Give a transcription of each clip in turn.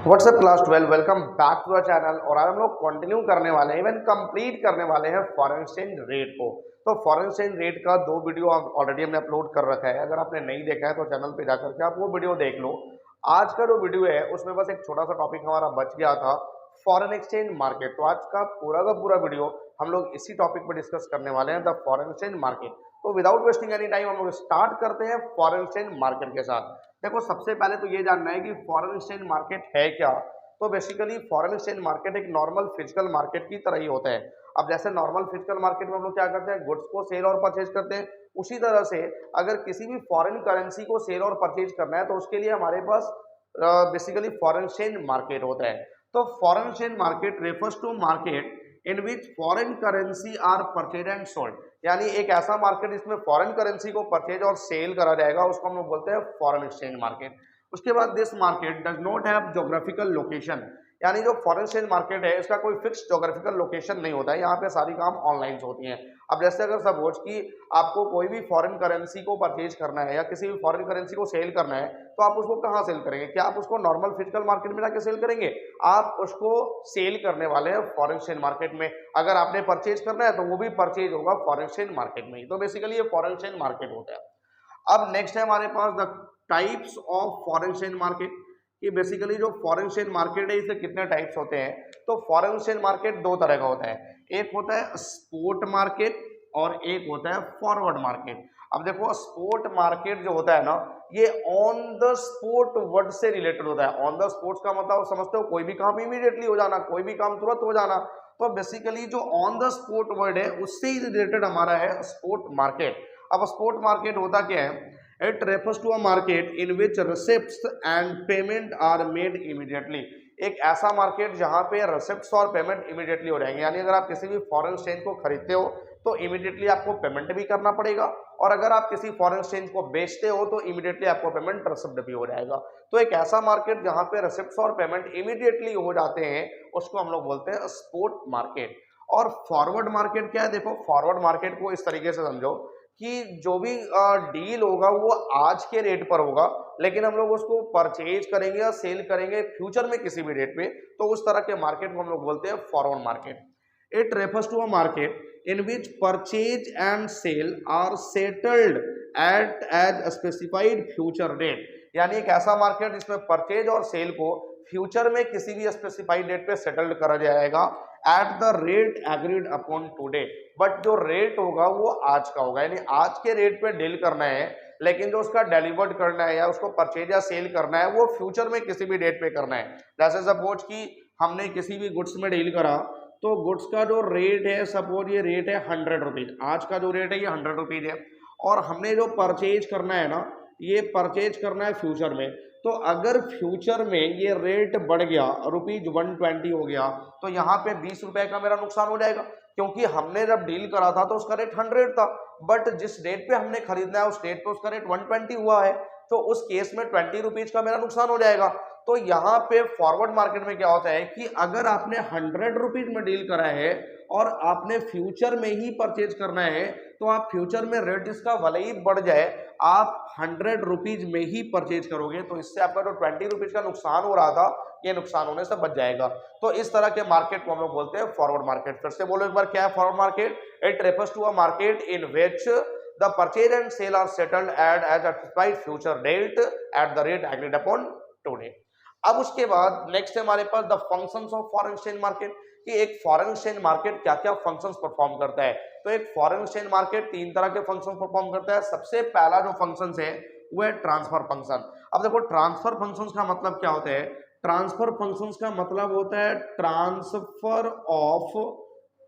WhatsApp class 12 welcome back to the channel. और आज हम लोग कंटिन्यू करने वाले हैं, इवन कंप्लीट करने वाले हैं फॉरेन एक्सचेंज रेट को। तो फॉरेन एक्सचेंज रेट का 2 वीडियो ऑलरेडी हमने अपलोड कर रखा है। अगर आपने नहीं देखा है तो चैनल पे जाकर के आप वो वीडियो देख लो। आज का जो वीडियो है उसमें बस एक छोटा सा टॉपिक हमारा बच गया था, फॉरेन एक्सचेंज मार्केट। तो आज का पूरा वीडियो हम लोग इसी टॉपिक पर डिस्कस करने वाले हैं, द फॉरेन एक्सचेंज मार्केट। तो विदाउट वेस्टिंग एनी टाइम हम लोग स्टार्ट करते हैं फॉरेन एक्सचेंज मार्केट के साथ। देखो, सबसे पहले तो ये जानना है कि फॉरेन एक्सचेंज मार्केट है क्या। तो बेसिकली फॉरेन एक्सचेंज मार्केट एक नॉर्मल फिजिकल मार्केट की तरह ही होता है। अब जैसे नॉर्मल फिजिकल मार्केट में हम लोग क्या करते हैं, गुड्स को सेल और परचेज करते हैं, उसी तरह से अगर किसी भी फॉरेन करेंसी को सेल और परचेज करना है तो उसके लिए हमारे पास बेसिकली फॉरेन एक्सचेंज मार्केट होता है। तो foreign exchange market refers to market in which foreign currency are purchase and sold, यानी एक ऐसा मार्केट जिसमें फॉरेन करेंसी को परचेज और सेल करा जाएगा, उसको हम लोग बोलते हैं फॉरेन एक्सचेंज मार्केट। उसके बाद this market does not have geographical location, यानी जो फॉरेन एक्सचेंज मार्केट है इसका कोई फिक्स ज्योग्राफिकल लोकेशन नहीं होता है। यहाँ पे सारी काम ऑनलाइन होती हैं। अब जैसे अगर सपोज कि आपको कोई भी फॉरेन करेंसी को परचेज करना है या किसी भी फॉरेन करेंसी को सेल करना है, तो आप उसको कहाँ सेल करेंगे? क्या आप उसको नॉर्मल फिजिकल मार्केट में जाके सेल करेंगे? आप उसको सेल करने वाले हैं फॉरेन एक्सचेंज मार्केट में। अगर आपने परचेज करना है तो वो भी परचेज होगा फॉरेन एक्सचेंज मार्केट में ही। तो बेसिकली ये फॉरेन एक्सचेंज मार्केट होता है। अब नेक्स्ट है हमारे पास the types of foreign exchange market, कि बेसिकली जो फॉरेन एक्सचेंज मार्केट है इसके कितने टाइप्स होते हैं। तो फॉरेन एक्सचेंज मार्केट दो तरह का होता है, एक होता है स्पॉट मार्केट और एक होता है फॉरवर्ड मार्केट। अब देखो, स्पॉट मार्केट जो होता है ना, ये ऑन द स्पॉट वर्ड से रिलेटेड होता है। ऑन द स्पॉट का मतलब समझते हो, कोई भी काम इमीडिएटली हो जाना, कोई भी काम तुरंत हो जाना। तो बेसिकली जो ऑन द स्पॉट वर्ड है उससे ही रिलेटेड हमारा है स्पॉट मार्केट। अब स्पॉट मार्केट होता क्या है? It refers to a market in which receipts and payment are made immediately। एक ऐसा मार्केट जहां पे रिसिप्ट्स और पेमेंट इमीडिएटली हो जाएंगे, यानी अगर आप किसी भी फॉरेन एक्सचेंज को खरीदते हो तो इमीडिएटली आपको पेमेंट भी करना पड़ेगा, और अगर आप किसी फॉरेन एक्सचेंज को बेचते हो तो इमीडिएटली आपको पेमेंट रिसिप्ट भी हो जाएगा। तो एक ऐसा मार्केट जहां पे रिसिप्ट्स और पेमेंट इमीडिएटली हो जाते हैं उसको हम लोग बोलते हैं स्पॉट मार्केट। और फॉरवर्ड मार्केट क्या है? देखो, फॉरवर्ड मार्केट को इस तरीके से समझो कि जो भी डील होगा वो आज के रेट पर होगा, लेकिन हम लोग उसको परचेज करेंगे या सेल करेंगे फ्यूचर में किसी भी रेट पे, तो उस तरह के मार्केट को हम लोग बोलते हैं forward market. It refers to a market in which purchase and sale are settled at as specified future date, यानी एक ऐसा मार्केट जिसमें परचेज और सेल को फ्यूचर में किसी भी स्पेसिफाइड डेट पे सेटल्ड करा जाएगा eight the rate agreed upon today. But जो रेट होगा वो आज का होगा, यानी आज के रेट पे डील करना है, लेकिन जो उसका डिलीवर्ड करना है या उसको परचेज या सेल करना है वो फ्यूचर में किसी भी डेट पे करना है। जैसे सपोज कि हमने किसी भी गुड्स में डील करा, तो गुड्स का जो रेट है, सपोज ये रेट है 100 रुपीज, आज का जो रेट है ये 100 रुपीज है, और हमने जो परचेज करना है ना, ये परचेज करना है फ्यूचर में। तो अगर फ्यूचर में ये रेट बढ़ गया, ₹120 हो गया, तो यहाँ पे 20 रुपए का मेरा नुकसान हो जाएगा, क्योंकि हमने जब डील करा था तो उसका रेट 100 था, बट जिस डेट पे हमने खरीदना है उस डेट पे उसका रेट 120 हुआ है, तो उस केस में 20 रुपीज का मेरा नुकसान हो जाएगा। तो यहाँ पे फॉरवर्ड मार्केट में क्या होता है कि अगर आपने 100 रुपीज में डील करा है और आपने फ्यूचर में ही परचेज करना है, तो आप फ्यूचर में रेट इसका भले ही बढ़ जाए, आप 100 रुपीज में ही परचेज करोगे, तो इससे आपका जो 20 रुपीज का नुकसान हो रहा था ये नुकसान होने से बच जाएगा। तो इस तरह के मार्केट को हम लोग बोलते हैं फॉरवर्ड मार्केट। फिर से बोलो एक बार, क्या है forward market? It refers to a market in which the purchase and sale are settled at as specified future date at the rate agreed upon today. अब उसके बाद नेक्स्ट है हमारे पास the functions of foreign exchange market, कि एक foreign exchange market क्या क्या फंक्शंस परफॉर्म करता है। तो एक फॉरेन एक्सचेंज मार्केट 3 तरह के फंक्शंस परफॉर्म करता है। सबसे पहला जो फंक्शंस है वो है ट्रांसफर फंक्शन। अब देखो, ट्रांसफर फंक्शंस का मतलब क्या होता है? ट्रांसफर फंक्शंस का मतलब होता है ट्रांसफर ऑफ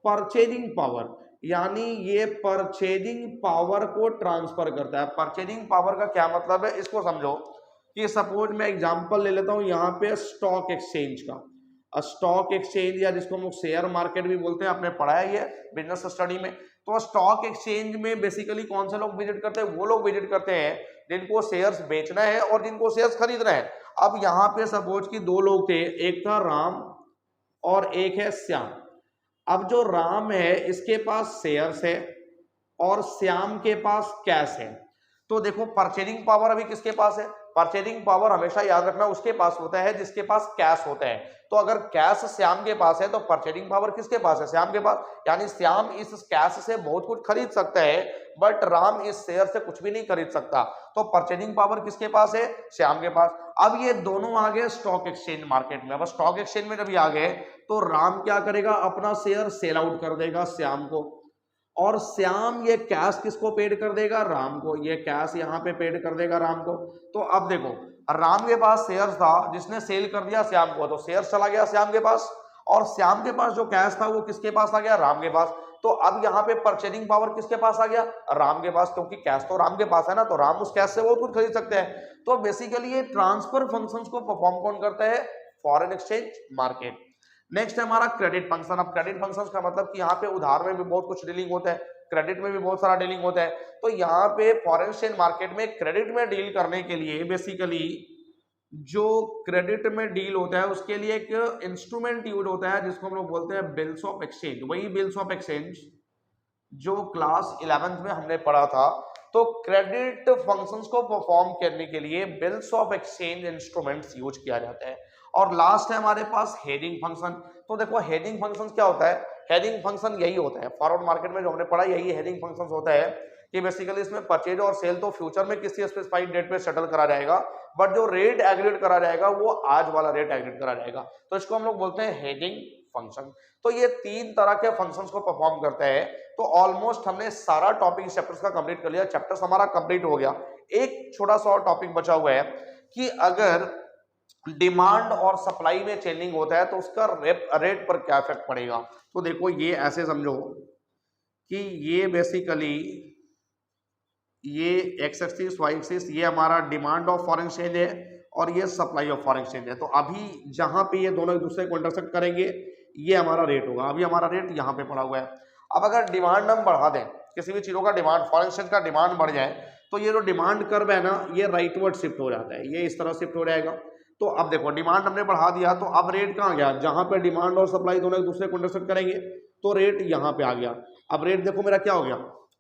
परचेजिंग पावर, यानी ये परचेजिंग पावर को ट्रांसफर करता है। परचेजिंग पावर का क्या मतलब है, इसको समझो कि सपोज मैं एग्जांपल ले लेता हूं यहाँ पे स्टॉक एक्सचेंज का। स्टॉक एक्सचेंज या जिसको हम लोग शेयर मार्केट भी बोलते हैं, आपने पढ़ा है ये बिजनेस स्टडी में। तो स्टॉक एक्सचेंज में बेसिकली कौन से लोग विजिट करते हैं? वो लोग विजिट करते हैं जिनको शेयर्स बेचना है और जिनको शेयर्स खरीदना है। अब यहाँ पे सपोज कि 2 लोग थे, एक था राम और एक है श्याम। अब जो राम है इसके पास शेयर्स है और श्याम के पास कैश है। तो देखो, परचेजिंग पावर अभी किसके पास है? परचेजिंग पावर हमेशा याद रखना उसके पास होता है जिसके पास कैश होता है। तो अगर कैश श्याम के पास है तो परचेजिंग पावर किसके पास है? श्याम के पास। यानी श्याम इस कैश से बहुत कुछ खरीद सकता है बट राम इस शेयर से कुछ भी नहीं खरीद सकता। तो परचेजिंग पावर किसके पास है? श्याम के पास। अब ये दोनों आ गए स्टॉक एक्सचेंज मार्केट में। अब स्टॉक एक्सचेंज में जब ये आ गए तो राम क्या करेगा? अपना शेयर सेल आउट कर देगा श्याम को, और श्याम ये कैश किसको पेड कर देगा? राम को। ये कैश यहाँ पे पेड कर देगा राम को। तो अब देखो राम के पास शेयर था जिसने सेल कर दिया श्याम को, तो शेयर चला गया श्याम के पास, और श्याम के पास जो कैश था वो किसके पास आ गया? राम के पास। तो अब यहाँ पे परचेजिंग पावर किसके पास आ गया? राम के पास, क्योंकि कैश तो राम के पास है ना, तो राम उस कैश से बहुत कुछ खरीद सकते हैं। तो बेसिकली ये ट्रांसफर फंक्शंस को परफॉर्म कौन करता है? Foreign exchange market. नेक्स्ट है हमारा क्रेडिट फंक्शन। अब क्रेडिट फंक्शन का मतलब कि यहाँ पे उधार में भी बहुत कुछ डीलिंग होता है, क्रेडिट में भी बहुत सारा डीलिंग होता है। तो यहाँ पे फॉरेन एक्सचेंज मार्केट में क्रेडिट में डील करने के लिए बेसिकली जो क्रेडिट में डील होता है उसके लिए एक इंस्ट्रूमेंट यूज होता है जिसको हम लोग बोलते हैं बिल्स ऑफ एक्सचेंज। वही बिल्स ऑफ एक्सचेंज जो क्लास 11th में हमने पढ़ा था। तो क्रेडिट फंक्शंस को परफॉर्म करने के लिए bills of exchange instruments use किया जाता है। और लास्ट है हमारे पास हेजिंग फंक्शन। तो देखो हेजिंग फंक्शन क्या होता है? हेजिंग फंक्शन यही होता है फॉरवर्ड मार्केट में जो हमने पढ़ा, यही हेजिंग फंक्शन होता है कि बेसिकली इसमें परचेज और सेल तो फ्यूचर में किसी स्पेसिफाइड डेट पे सेटल करा जाएगा, बट जो रेट एग्रीगेट करा जाएगा वो आज वाला रेट एग्रीगेट करा जाएगा। तो इसको हम लोग बोलते हैं हेजिंग फंक्शन। तो ये तीन तरह के फंक्शंस को परफॉर्म करते हैं। तो ऑलमोस्ट हमने सारा टॉपिक चैप्टर्स का कंप्लीट कर लिया, चैप्टर्स हमारा कंप्लीट हो गया। एक छोटा सा और टॉपिक बचा हुआ है कि अगर डिमांड और सप्लाई में चेंजिंग होता है तो उसका रेट पर क्या इफेक्ट पड़ेगा। तो देखो ये ऐसे समझो कि ये बेसिकली ये एक्स एक्सिस वाई एक्सिस ये हमारा डिमांड ऑफ फॉरेन एक्सचेंज है और ये सप्लाई ऑफ फॉरेन एक्सचेंज है। तो अभी जहां पे ये दोनों एक दूसरे को इंटरसेक्ट करेंगे ये हमारा रेट होगा। अभी हमारा रेट यहाँ पे पड़ा हुआ है। अब अगर डिमांड हम बढ़ा दें, किसी भी चीजों का डिमांड, फॉरेन एक्सचेंज का डिमांड बढ़ जाए तो ये जो डिमांड कर्व है ना ये राइटवर्ड शिफ्ट हो जाता है, ये इस तरह शिफ्ट हो जाएगा। तो अब देखो डिमांड हमने बढ़ा दिया तो अब रेट कहाँ गया? जहां पे डिमांड और सप्लाई दोनों एक दूसरे को इंटरसेक्ट करेंगे तो रेट यहाँ पे आ गया। अब रेट देखो मेरा क्या हो गया?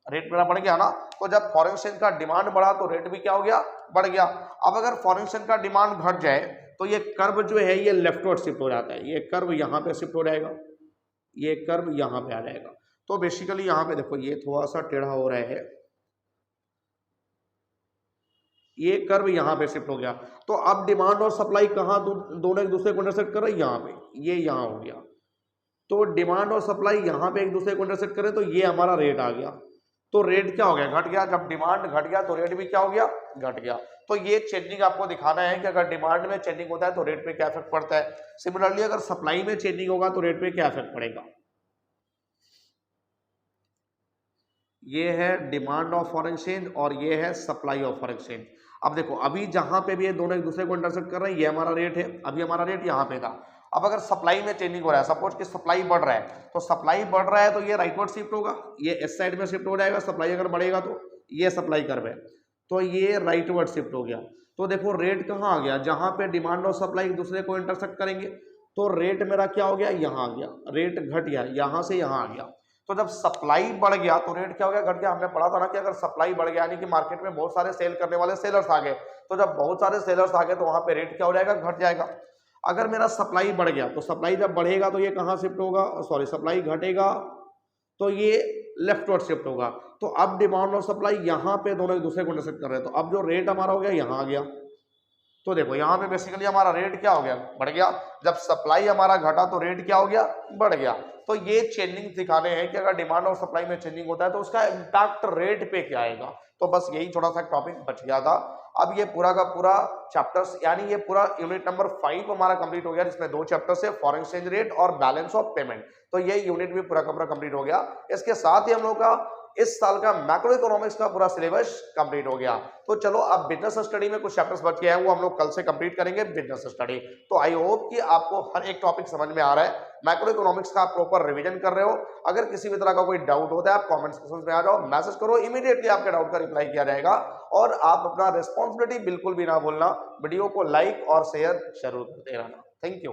रेट मेरा बढ़ गया ना। तो जब फॉरेन एक्सचेंज का डिमांड बढ़ा तो रेट भी क्या हो गया? बढ़ गया। अब अगर फॉरेन एक्सचेंज का डिमांड घट जाए तो ये कर्व जो है ये लेफ्टवर्ड शिफ्ट हो जाता है, ये कर्व यहाँ पे शिफ्ट हो जाएगा, ये कर्व यहाँ पे आ जाएगा। तो बेसिकली यहाँ पे देखो ये थोड़ा सा टेढ़ा हो रहा है, ये कर्व यहाँ पे शिफ्ट हो गया। तो अब डिमांड और सप्लाई कहाँ दोनों एक दूसरे को इंटरसेक्ट कर रहे हैं? यहाँ पे, ये यहाँ हो गया। तो डिमांड और सप्लाई यहाँ पे एक दूसरे को इंटरसेक्ट करें तो ये हमारा रेट आ गया। तो रेट क्या हो गया? घट गया। जब डिमांड घट गया तो रेट भी क्या हो गया? घट गया। तो ये चेंजिंग आपको दिखाना है कि अगर डिमांड में चेंजिंग होता है तो रेट पे क्या इफेक्ट पड़ता है। सिमिलरली अगर सप्लाई में चेंजिंग होगा तो रेट पे क्या इफेक्ट पड़ेगा। ये है डिमांड ऑफ फॉरेन एक्सचेंज और ये है सप्लाई ऑफ फॉरेन एक्सचेंज। अब देखो अभी जहां पे भी ये दोनों एक दूसरे को इंटरसेक्ट कर रहे हैं ये हमारा रेट है, अभी हमारा रेट यहाँ पे था। अब अगर सप्लाई में चेंजिंग हो रहा है, सपोज कि सप्लाई बढ़ रहा है, तो सप्लाई बढ़ रहा है तो ये राइटवर्ड शिफ्ट होगा, ये इस साइड में शिफ्ट हो जाएगा। सप्लाई अगर बढ़ेगा तो ये सप्लाई कर्व है तो ये राइटवर्ड शिफ्ट हो गया। तो देखो रेट कहाँ आ गया? जहां पे डिमांड और सप्लाई एक दूसरे को इंटरसेक्ट करेंगे तो रेट मेरा क्या हो गया? यहाँ आ गया। रेट घट गया, यहाँ से यहाँ आ गया। तो जब सप्लाई बढ़ गया तो रेट क्या हो गया? घट गया। हमने पढ़ा था ना कि अगर सप्लाई बढ़ गया यानी कि मार्केट में बहुत सारे सेल करने वाले सेलर्स आ गए, तो जब बहुत सारे सेलर्स आ गए तो वहां पे रेट क्या हो जाएगा? घट जाएगा। अगर मेरा सप्लाई बढ़ गया तो सप्लाई जब बढ़ेगा तो ये कहाँ शिफ्ट होगा? सॉरी, सप्लाई घटेगा तो ये लेफ्टवर्ड शिफ्ट होगा। तो अब डिमांड और सप्लाई यहाँ पे दोनों एक दूसरे को इंटरसेक्ट कर रहे हैं, तो अब जो रेट हमारा हो गया यहाँ आ गया। तो देखो यहाँ पे बेसिकली हमारा रेट क्या हो गया? बढ़ गया। जब सप्लाई हमारा घटा तो रेट क्या हो गया? बढ़ गया। तो ये चेंजिंग दिखाने हैं कि अगर डिमांड और सप्लाई में चेंजिंग होता है तो उसका इम्पैक्ट रेट पे क्या आएगा। तो बस यही थोड़ा सा टॉपिक बच गया था। अब ये पूरा का पूरा चैप्टर्स यानी ये पूरा यूनिट नंबर 5 हमारा कंप्लीट हो गया, जिसमें 2 चैप्टर्स है, फॉरेन एक्सचेंज रेट और बैलेंस ऑफ पेमेंट। तो ये यूनिट भी पूरा का पूरा कंप्लीट हो गया। इसके साथ ही हम लोग का इस साल का मैक्रो इकोनॉमिक्स का पूरा सिलेबस कंप्लीट हो गया। तो चलो अब बिजनेस स्टडी में कुछ चैप्टर्स बच गए हैं, वो हम लोग कल से कंप्लीट करेंगे बिजनेस स्टडी। तो आई होप कि आपको हर एक टॉपिक समझ में आ रहा है, मैक्रो इकोनॉमिक्स का आप प्रॉपर रिवीजन कर रहे हो। अगर किसी भी तरह का कोई डाउट होता है आप कमेंट सेक्शन में आ जाओ, मैसेज करो, इमीडिएटली आपके डाउट का रिप्लाई किया जाएगा। और आप अपना रिस्पॉन्सिबिलिटी बिल्कुल भी ना भूलना, वीडियो को लाइक और शेयर जरूर करते रहना। Thank you.